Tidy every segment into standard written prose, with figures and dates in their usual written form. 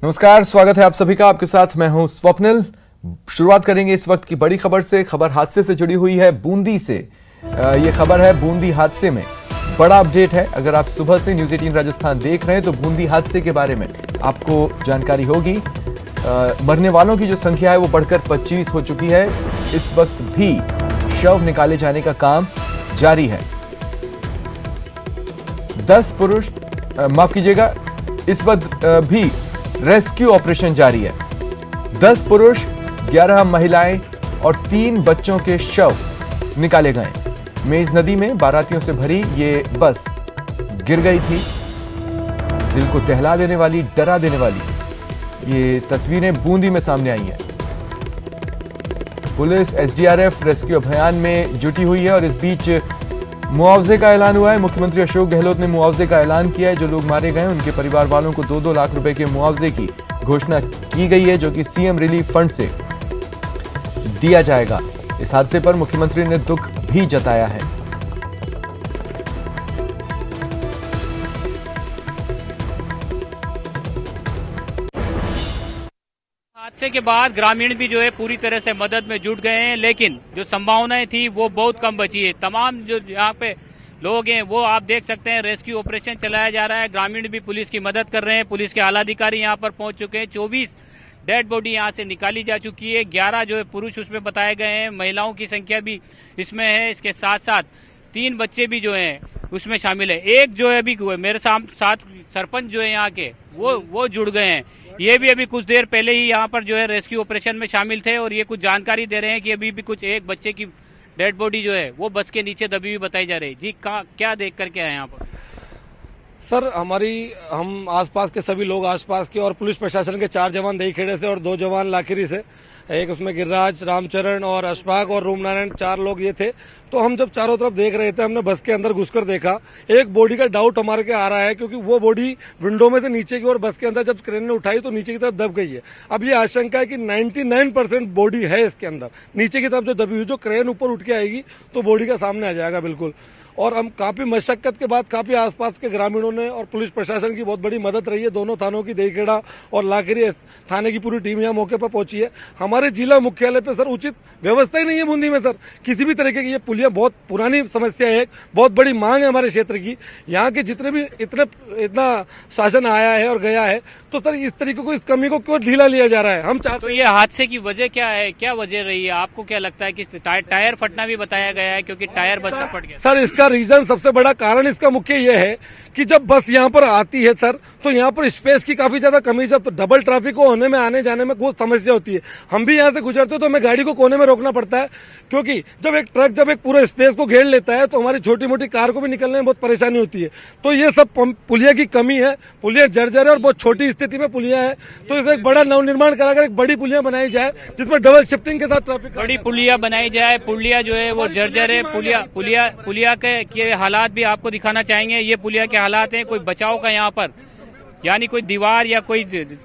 नमस्कार, स्वागत है आप सभी का। आपके साथ मैं हूं स्वप्निल। शुरुआत करेंगे इस वक्त की बड़ी खबर से। खबर हादसे से जुड़ी हुई है, बूंदी से। ये खबर है बूंदी हादसे में बड़ा अपडेट है। अगर आप सुबह से न्यूज़ 18 राजस्थान देख रहे हैं तो बूंदी हादसे के बारे में आपको जानकारी होगी। मरने वालों की जो संख्या है वो बढ़कर 25 हो चुकी है। इस वक्त भी शव निकाले जाने का काम जारी है। 10 पुरुष, माफ कीजिएगा, इस वक्त भी रेस्क्यू ऑपरेशन जारी है। 10 पुरुष, 11 महिलाएं और 3 बच्चों के शव निकाले गए। मेज नदी में बारातियों से भरी ये बस गिर गई थी। दिल को दहला देने वाली, डरा देने वाली ये तस्वीरें बूंदी में सामने आई हैं। पुलिस, एसडीआरएफ रेस्क्यू अभियान में जुटी हुई है और इस बीच मुआवजे का ऐलान हुआ है। मुख्यमंत्री अशोक गहलोत ने मुआवजे का ऐलान किया है। जो लोग मारे गए उनके परिवार वालों को 2-2 लाख रुपए के मुआवजे की घोषणा की गई है, जो कि सीएम रिलीफ फंड से दिया जाएगा। इस हादसे पर मुख्यमंत्री ने दुख भी जताया है। हादसे के बाद ग्रामीण भी जो है पूरी तरह से मदद में जुट गए हैं, लेकिन जो संभावनाएं थी वो बहुत कम बची है। तमाम जो यहाँ पे लोग हैं वो आप देख सकते हैं, रेस्क्यू ऑपरेशन चलाया जा रहा है। ग्रामीण भी पुलिस की मदद कर रहे हैं। पुलिस के आला अधिकारी यहाँ पर पहुंच चुके हैं। 24 डेड बॉडी यहाँ से निकाली जा चुकी है। 11 जो है पुरुष उसमें बताए गए हैं। महिलाओं की संख्या भी इसमें है। इसके साथ साथ 3 बच्चे भी जो हैं उसमें शामिल है। एक जो है अभी मेरे साथ सरपंच जो है यहाँ के वो जुड़ गए हैं। ये भी अभी कुछ देर पहले ही यहाँ पर जो है रेस्क्यू ऑपरेशन में शामिल थे और ये कुछ जानकारी दे रहे हैं कि अभी भी कुछ एक बच्चे की डेड बॉडी जो है वो बस के नीचे दबी हुई बताई जा रही है। जी क्या देख करके आए यहाँ पर? सर, हम आसपास के सभी लोग, आसपास के और पुलिस प्रशासन के 4 जवान दहीखेड़े से और 2 जवान लाखेरी से, एक उसमें गिरिराज, रामचरण और अशफाक और रूमनारायण, 4 लोग ये थे। तो हम जब चारों तरफ देख रहे थे, हमने बस के अंदर घुसकर देखा। एक बॉडी का डाउट हमारे के आ रहा है, क्योंकि वो बॉडी विंडो में से नीचे की ओर बस के अंदर जब क्रेन ने उठाई तो नीचे की तरफ दब गई है। अब ये आशंका है कि 99% बॉडी है इसके अंदर नीचे की तरफ जो दबी हुई। जो क्रेन ऊपर उठ के आएगी तो बॉडी का सामने आ जाएगा बिल्कुल। और हम काफी मशक्कत के बाद काफी आसपास के ग्रामीणों ने और पुलिस प्रशासन की बहुत बड़ी मदद रही है। दोनों थानों की, दहीखेड़ा और लाखेरी थाने की पूरी टीम यहाँ मौके पर पहुंची है। हमारे जिला मुख्यालय पे सर उचित व्यवस्था ही नहीं है बूंदी में सर, किसी भी तरीके की। ये पुलिया बहुत पुरानी समस्या है, बहुत बड़ी मांग है हमारे क्षेत्र की। यहाँ के जितने भी इतना शासन आया है और गया है, तो सर इस तरीके को, इस कमी को क्यों ढीला लिया जा रहा है? हम चाहते तो ये हादसे की वजह क्या है, क्या वजह रही है? आपको क्या लगता है कि टायर फटना भी बताया गया है, क्योंकि टायर बस का फट गया? सर, इसका रीजन, सबसे बड़ा कारण इसका मुख्य ये है कि जब बस यहाँ पर आती है सर, तो यहाँ पर स्पेस की काफी ज्यादा कमी है। तो डबल ट्रैफिक को होने में, आने जाने में बहुत समस्या होती है। हम भी यहाँ से गुजरते तो हमें गाड़ी को कोने में रोकना पड़ता है, क्योंकि जब एक ट्रक जब एक पूरा स्पेस को घेर लेता है तो हमारी छोटी मोटी कार को भी निकलने में बहुत परेशानी होती है। तो ये सब पुलिया की कमी है। पुलिया जर्जर है और बहुत छोटी स्थिति में पुलिया है। तो इसे एक बड़ा नवनिर्माण कराकर एक बड़ी पुलिया बनाई जाए, जिसमें डबल शिफ्टिंग के साथ ट्रैफिक, बड़ी पुलिया बनाई जाए। पुलिया जो है वो जर्जर है। पुलिया के हालात भी आपको दिखाना चाहेंगे। ये पुलिया के हालात हैं। कोई बचाव का यहाँ पर, यानी कोई दीवार या कोई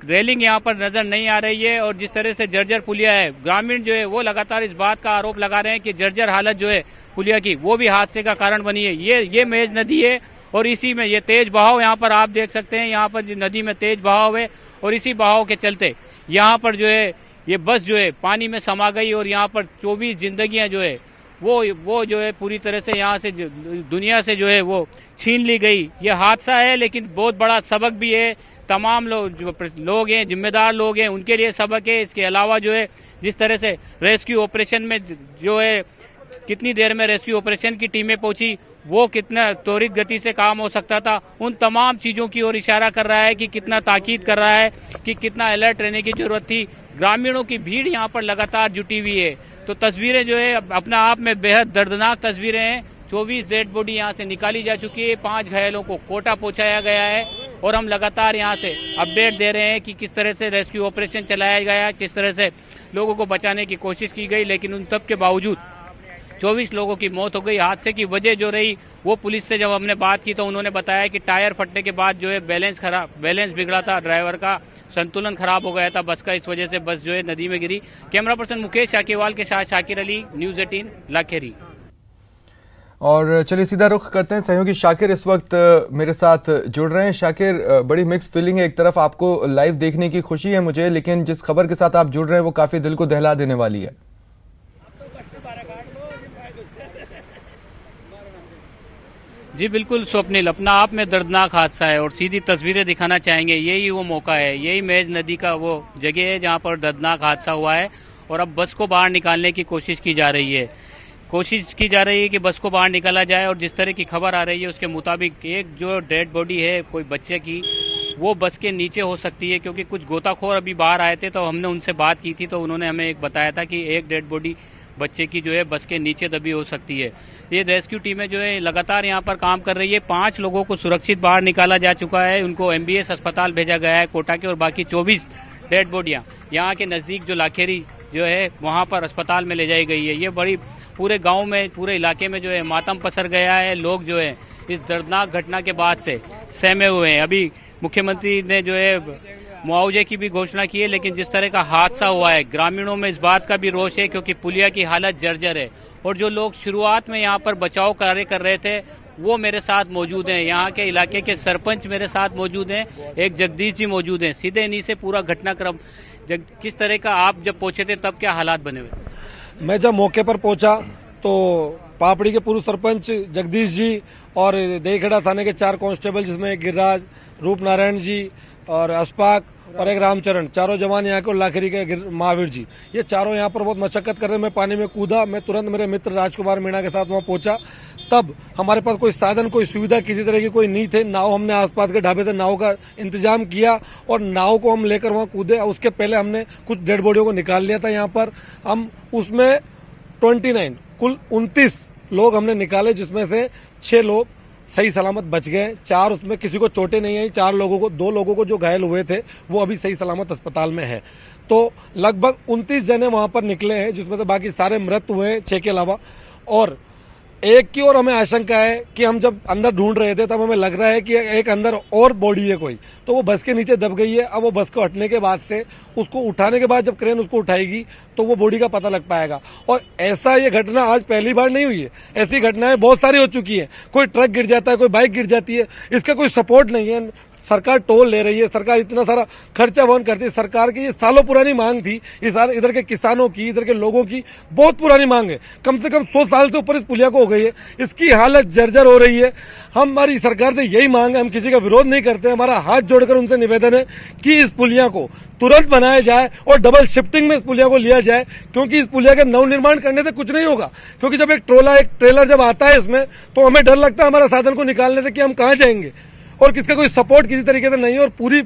रेलिंग यहाँ पर नजर नहीं आ रही है। और जिस तरह से जर्जर पुलिया है, ग्रामीण जो है वो लगातार इस बात का आरोप लगा रहे हैं कि जर्जर हालत जो है पुलिया की, वो भी हादसे का कारण बनी है। ये मेज नदी है और इसी में ये तेज बहाव यहाँ पर आप देख सकते हैं। यहाँ पर नदी में तेज बहाव है और इसी बहाव के चलते यहाँ पर जो है ये बस जो है पानी में समा गई और यहाँ पर 24 जिंदगियां जो है वो जो है पूरी तरह से यहाँ से दुनिया से जो है वो छीन ली गई। ये हादसा है, लेकिन बहुत बड़ा सबक भी है। तमाम लोग हैं, जिम्मेदार लोग हैं, उनके लिए सबक है। इसके अलावा जो है जिस तरह से रेस्क्यू ऑपरेशन में जो है, कितनी देर में रेस्क्यू ऑपरेशन की टीमें पहुंची, वो कितना त्वरित गति से काम हो सकता था, उन तमाम चीजों की ओर इशारा कर रहा है कि कितना ताकीद कर रहा है कि कितना अलर्ट रहने की जरूरत थी। ग्रामीणों की भीड़ यहाँ पर लगातार जुटी हुई है। तो तस्वीरें जो है अपना आप में बेहद दर्दनाक तस्वीरें हैं। 24 डेड बॉडी यहाँ से निकाली जा चुकी है। 5 घायलों को कोटा पहुंचाया गया है और हम लगातार यहाँ से अपडेट दे रहे हैं कि किस तरह से रेस्क्यू ऑपरेशन चलाया गया, किस तरह से लोगों को बचाने की कोशिश की गई, लेकिन उन सब के बावजूद 24 लोगों की मौत हो गई। हादसे की वजह जो रही वो पुलिस से जब हमने बात की तो उन्होंने बताया कि टायर फटने के बाद जो है बैलेंस बिगड़ा था, ड्राइवर का संतुलन खराब हो गया था बस का, इस वजह से बस जो है नदी में गिरी। कैमरा पर्सन मुकेश शाकीवाल के साथ शाकिर अली, न्यूज़ 18 लाखेरी। और चलिए सीधा रुख करते हैं, सहयोगी शाकिर इस वक्त मेरे साथ जुड़ रहे हैं। शाकिर, बड़ी मिक्स फीलिंग है, एक तरफ आपको लाइव देखने की खुशी है मुझे, लेकिन जिस खबर के साथ आप जुड़ रहे हैं वो काफी दिल को दहला देने वाली है। जी बिल्कुल स्वप्निल, अपना आप में दर्दनाक हादसा है और सीधी तस्वीरें दिखाना चाहेंगे। यही वो मौका है, यही मेज नदी का वो जगह है जहां पर दर्दनाक हादसा हुआ है और अब बस को बाहर निकालने की कोशिश की जा रही है। कि बस को बाहर निकाला जाए और जिस तरह की खबर आ रही है उसके मुताबिक एक जो डेड बॉडी है कोई बच्चे की, वो बस के नीचे हो सकती है, क्योंकि कुछ गोताखोर अभी बाहर आए थे तो हमने उनसे बात की थी तो उन्होंने हमें एक बताया था कि एक डेड बॉडी बच्चे की जो है बस के नीचे दबी हो सकती है। ये रेस्क्यू टीमें जो है लगातार यहाँ पर काम कर रही है। 5 लोगों को सुरक्षित बाहर निकाला जा चुका है, उनको MBS अस्पताल भेजा गया है कोटा के, और बाकी 24 डेड बॉडियाँ यहाँ के नज़दीक जो लाखेरी जो है वहाँ पर अस्पताल में ले जाई गई है। ये बड़ी पूरे गांव में, पूरे इलाके में जो है मातम पसर गया है। लोग जो है इस दर्दनाक घटना के बाद से सहमे हुए हैं। अभी मुख्यमंत्री ने जो है मुआवजे की भी घोषणा की है, लेकिन जिस तरह का हादसा हुआ है ग्रामीणों में इस बात का भी रोष है, क्योंकि पुलिया की हालत जर्जर है और जो लोग शुरुआत में यहाँ पर बचाव कार्य कर रहे थे वो मेरे साथ मौजूद हैं। यहाँ के इलाके के सरपंच मेरे साथ मौजूद हैं, एक जगदीश जी मौजूद हैं। सीधे इन्हीं से पूरा घटनाक्रम किस तरह का, आप जब पहुंचे थे तब क्या हालात बने हुए? मैं जब मौके पर पहुंचा तो पापड़ी के पूर्व सरपंच जगदीश जी और देखेड़ा थाने के 4 कांस्टेबल, जिसमें एक गिरिराज, रूप नारायण जी और अशफाक और एक रामचरण, चारों जवान यहाँ के, और लाखेरी के महावीर जी, ये चारों यहाँ पर बहुत मशक्कत कर रहे। मैं पानी में कूदा, मैं तुरंत मेरे मित्र राजकुमार मीणा के साथ वहाँ पहुंचा। तब हमारे पास कोई साधन, कोई सुविधा किसी तरह की कोई नहीं थे। नाव हमने आसपास के ढाबे से नाव का इंतजाम किया और नाव को हम लेकर वहाँ कूदे। उसके पहले हमने कुछ डेड बॉडियों को निकाल लिया था। यहाँ पर हम उसमें 29 कुल 29 लोग हमने निकाले, जिसमें से 6 लोग सही सलामत बच गए। 4 उसमें किसी को चोटें नहीं आई। 4 लोगों को, 2 लोगों को जो घायल हुए थे वो अभी सही सलामत अस्पताल में है। तो लगभग 29 जने वहां पर निकले हैं, जिसमें से बाकी सारे मृत हुए 6 के अलावा। और एक की और हमें आशंका है कि हम जब अंदर ढूंढ रहे थे तब हमें लग रहा है कि एक अंदर और बॉडी है कोई, तो वो बस के नीचे दब गई है। अब वो बस को हटने के बाद से, उसको उठाने के बाद जब क्रेन उसको उठाएगी तो वो बॉडी का पता लग पाएगा। और ऐसा ये घटना आज पहली बार नहीं हुई है, ऐसी घटनाएं बहुत सारी हो चुकी है। कोई ट्रक गिर जाता है, कोई बाइक गिर जाती है, इसका कोई सपोर्ट नहीं है। सरकार टोल ले रही है, सरकार इतना सारा खर्चा वहन करती है। सरकार की ये सालों पुरानी मांग थी, इधर के किसानों की, इधर के लोगों की बहुत पुरानी मांग है। कम से कम 100 साल से ऊपर इस पुलिया को हो गई है, इसकी हालत जर्जर हो रही है। हमारी सरकार से यही मांग है, हम किसी का विरोध नहीं करते। हमारा हाथ जोड़कर उनसे निवेदन है कि इस पुलिया को तुरंत बनाया जाए और डबल शिफ्टिंग में इस पुलिया को लिया जाए, क्योंकि इस पुलिया के नवनिर्माण करने से कुछ नहीं होगा। क्योंकि जब एक ट्रेलर जब आता है इसमें, तो हमें डर लगता है हमारा साधन को निकालने से कि हम कहाँ जाएंगे, और किसका कोई सपोर्ट किसी तरीके से नहीं है। और पूरी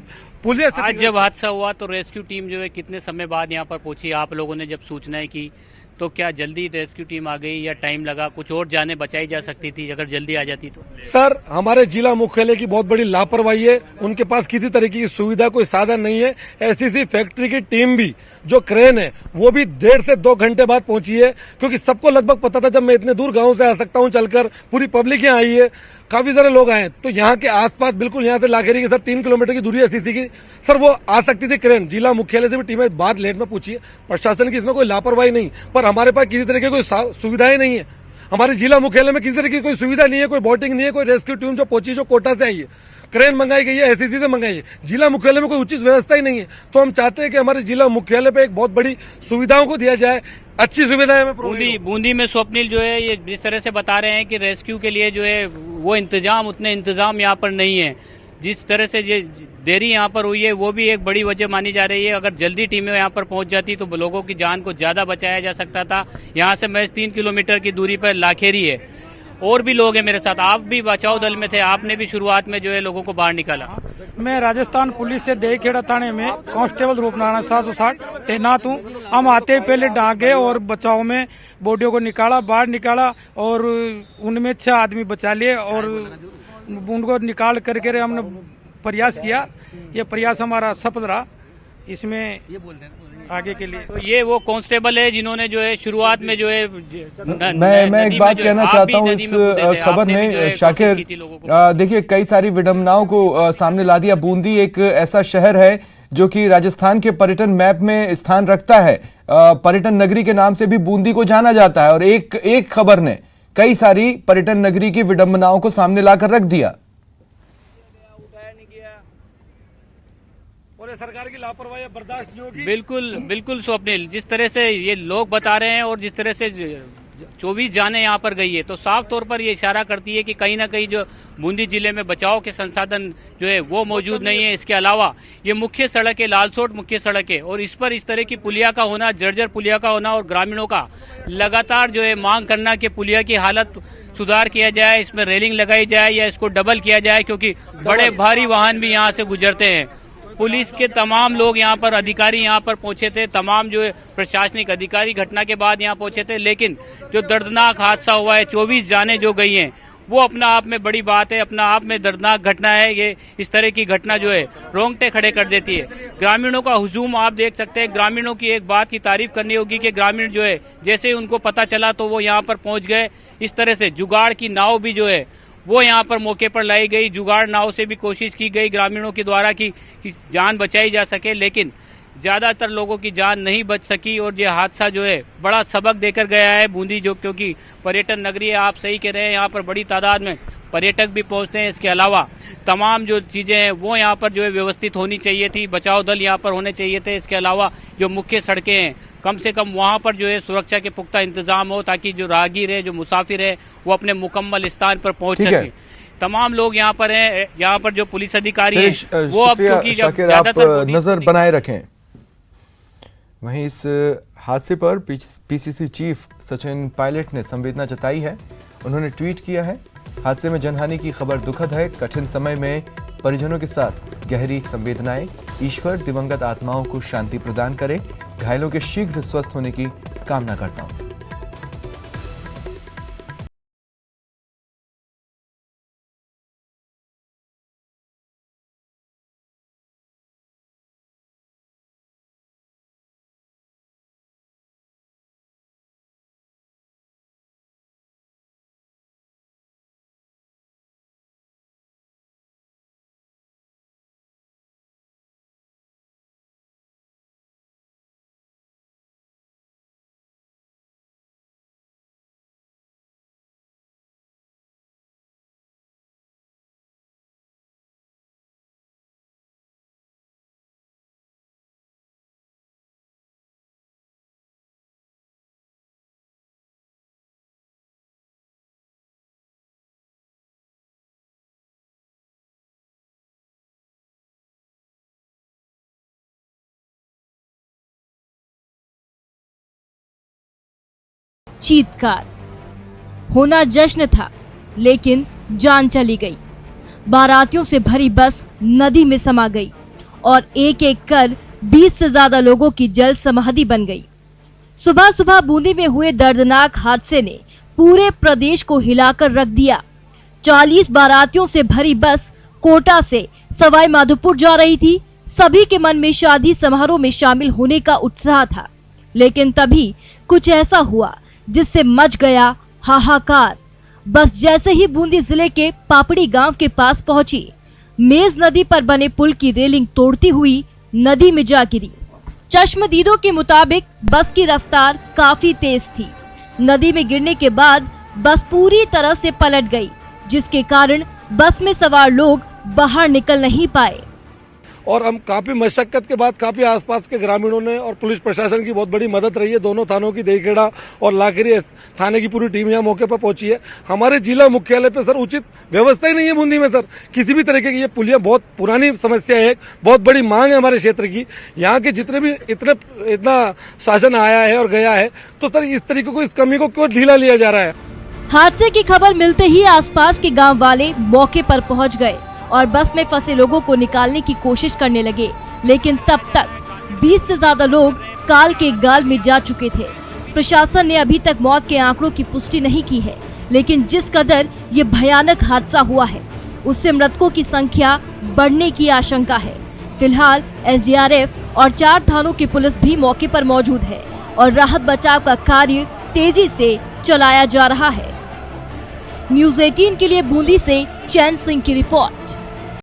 पुलिस, आज जब हादसा हुआ तो रेस्क्यू टीम जो है कितने समय बाद यहाँ पर पहुंची? आप लोगों ने जब सूचनाएं की तो क्या जल्दी रेस्क्यू टीम आ गई या टाइम लगा? कुछ और जानें बचाई जा सकती थी अगर जल्दी आ जाती तो? सर, हमारे जिला मुख्यालय की बहुत बड़ी लापरवाही है। उनके पास किसी तरीके की सुविधा, कोई साधन नहीं है। एससीसी फैक्ट्री की टीम भी, जो क्रेन है, वो भी 1.5 से 2 घंटे बाद पहुंची है, क्योंकि सबको लगभग पता था जब मैं इतने दूर गांव से आ सकता हूं चलकर, पूरी पब्लिक यहाँ आई है, काफी सारे लोग आए। तो यहाँ के आसपास बिल्कुल यहाँ से लाखेरी के सर 3 किलोमीटर की दूरी है एससीसी की, सर वो आ सकती थी क्रेन। जिला मुख्यालय से भी टीमें बात लेट में पूछी है। प्रशासन की इसमें कोई लापरवाही नहीं, पर हमारे पास किसी तरह की कोई सुविधाएं नहीं है। हमारे जिला मुख्यालय में किसी तरह की कोई सुविधा नहीं है, कोई बोटिंग नहीं है, कोई रेस्क्यू टीम जो पहुंची, जो कोटा से आई है, क्रेन मंगाई गई है, एससीसी से मंगाई है। जिला मुख्यालय में कोई उचित व्यवस्था ही नहीं है। तो हम चाहते हैं कि हमारे जिला मुख्यालय पे एक बहुत बड़ी सुविधाओं को दिया जाए, अच्छी सुविधाएं हमें। बूंदी में स्वप्निल जो है, ये जिस तरह से बता रहे हैं कि रेस्क्यू के लिए जो है वो उतने इंतजाम यहाँ पर नहीं है। जिस तरह से ये देरी यहाँ पर हुई है वो भी एक बड़ी वजह मानी जा रही है। अगर जल्दी टीमें यहाँ पर पहुंच जाती तो लोगों की जान को ज्यादा बचाया जा सकता था। यहाँ से महज 3 किलोमीटर की दूरी पर लाखेरी है। और भी लोग हैं मेरे साथ, आप भी बचाव दल में थे, आपने भी शुरुआत में जो है लोगों को बाहर निकाला। मैं राजस्थान पुलिस से देखेड़ा थाने में कांस्टेबल रूपनारायण 760 तैनात हूँ। हम आते ही पहले डांग गए और बचाव में बॉडियों को निकाला, बाहर निकाला, और उनमें 6 आदमी बचा लिए और उनको निकाल करके हमने प्रयास किया। ये प्रयास हमारा सफल रहा। इसमें आगे के लिए तो ये वो कांस्टेबल है जिन्होंने जो है शुरुआत में जो है मैं एक बात कहना चाहता हूँ इस खबर में शाकिर, देखिए कई सारी विडंबनाओं को सामने ला दिया। बूंदी एक ऐसा शहर है जो कि राजस्थान के पर्यटन मैप में स्थान रखता है। पर्यटन नगरी के नाम से भी बूंदी को जाना जाता है, और एक खबर ने कई सारी पर्यटन नगरी की विडंबनाओं को सामने लाकर रख दिया। और ये सरकार की लापरवाही बर्दाश्त नहीं होगी। बिल्कुल बिल्कुल स्वप्निल, जिस तरह से ये लोग बता रहे हैं और जिस तरह से 24 जाने यहाँ पर गई है, तो साफ तौर पर ये इशारा करती है कि कहीं ना कहीं जो बूंदी जिले में बचाव के संसाधन जो है वो मौजूद नहीं है। इसके अलावा ये मुख्य सड़क है, लालसोट मुख्य सड़क है, और इस पर इस तरह की पुलिया का होना, जर्जर पुलिया का होना, और ग्रामीणों का लगातार जो है मांग करना कि पुलिया की हालत सुधार किया जाए, इसमें रेलिंग लगाई जाए या इसको डबल किया जाए, क्योंकि बड़े भारी वाहन भी यहाँ से गुजरते हैं। पुलिस के तमाम लोग यहाँ पर, अधिकारी यहाँ पर पहुंचे थे, तमाम जो प्रशासनिक अधिकारी घटना के बाद यहाँ पहुंचे थे, लेकिन जो दर्दनाक हादसा हुआ है, 24 जाने जो गई हैं, वो अपना आप में बड़ी बात है, अपना आप में दर्दनाक घटना है। ये इस तरह की घटना जो है रोंगटे खड़े कर देती है। ग्रामीणों का हुजूम आप देख सकते हैं। ग्रामीणों की एक बात की तारीफ करनी होगी कि ग्रामीण जो है जैसे ही उनको पता चला तो वो यहाँ पर पहुंच गए। इस तरह से जुगाड़ की नाव भी जो है वो यहाँ पर मौके पर लाई गई। जुगाड़ नाव से भी कोशिश की गई ग्रामीणों के द्वारा कि जान बचाई जा सके, लेकिन ज्यादातर लोगों की जान नहीं बच सकी। और ये हादसा जो है बड़ा सबक देकर गया है बूंदी, जो क्योंकि पर्यटन नगरी है, आप सही कह रहे हैं, यहाँ पर बड़ी तादाद में पर्यटक भी पहुंचते हैं। इसके अलावा तमाम जो चीजें हैं वो यहाँ पर जो है व्यवस्थित होनी चाहिए थी, बचाव दल यहाँ पर होने चाहिए थे। इसके अलावा जो मुख्य सड़कें हैं, कम से कम वहाँ पर जो है सुरक्षा के पुख्ता इंतजाम हो, ताकि जो राहगीर है, जो मुसाफिर है, वो अपने मुकम्मल स्थान पर पहुंच सके। तमाम लोग यहाँ पर हैं, यहाँ पर जो पुलिस अधिकारी हैं वो अब क्योंकि आप नजर बनाए रखें। वहीं इस हादसे पर पीसीसी चीफ सचिन पायलट ने संवेदना जताई है। उन्होंने ट्वीट किया है, हादसे में जनहानि की खबर दुखद है, कठिन समय में परिजनों के साथ गहरी संवेदनाएं। ईश्वर दिवंगत आत्माओं को शांति प्रदान करे, घायलों के शीघ्र स्वस्थ होने की कामना करता हूं। चीत्कार होना जश्न था, लेकिन जान चली गई। बारातियों से भरी बस नदी में समा गई और एक एक कर 20 से ज्यादा लोगों की जल समाधि बन गई। सुबह सुबह बूंदी में हुए दर्दनाक हादसे ने पूरे प्रदेश को हिलाकर रख दिया। 40 बारातियों से भरी बस कोटा से सवाई माधोपुर जा रही थी। सभी के मन में शादी समारोह में शामिल होने का उत्साह था, लेकिन तभी कुछ ऐसा हुआ जिससे मच गया हाहाकार। बस जैसे ही बूंदी जिले के पापड़ी गांव के पास पहुंची, मेज नदी पर बने पुल की रेलिंग तोड़ती हुई नदी में जा गिरी। चश्मदीदों के मुताबिक बस की रफ्तार काफी तेज थी। नदी में गिरने के बाद बस पूरी तरह से पलट गई, जिसके कारण बस में सवार लोग बाहर निकल नहीं पाए। और हम काफी मशक्कत के बाद काफी आसपास के ग्रामीणों ने और पुलिस प्रशासन की बहुत बड़ी मदद रही है। दोनों थानों की देखेड़ा और लाखेरी थाने की पूरी टीम यहाँ मौके पर पहुंची है। हमारे जिला मुख्यालय पे सर उचित व्यवस्था ही नहीं है बूंदी में सर, किसी भी तरीके की। ये पुलिया बहुत पुरानी समस्या है, बहुत बड़ी मांग है हमारे क्षेत्र की। यहाँ के जितने भी इतना शासन आया है और गया है, तो सर इस तरीके को, इस कमी को क्यों ढीला लिया जा रहा है। हादसे की खबर मिलते ही आसपास के गांव वाले मौके पर पहुंच गए और बस में फंसे लोगों को निकालने की कोशिश करने लगे, लेकिन तब तक 20 से ज्यादा लोग काल के गाल में जा चुके थे। प्रशासन ने अभी तक मौत के आंकड़ों की पुष्टि नहीं की है, लेकिन जिस कदर ये भयानक हादसा हुआ है, उससे मृतकों की संख्या बढ़ने की आशंका है। फिलहाल एसडीआरएफ और 4 थानों की पुलिस भी मौके पर मौजूद है और राहत बचाव का कार्य तेजी से चलाया जा रहा है। न्यूज़ 18 के लिए बूंदी से चैन सिंह की रिपोर्ट।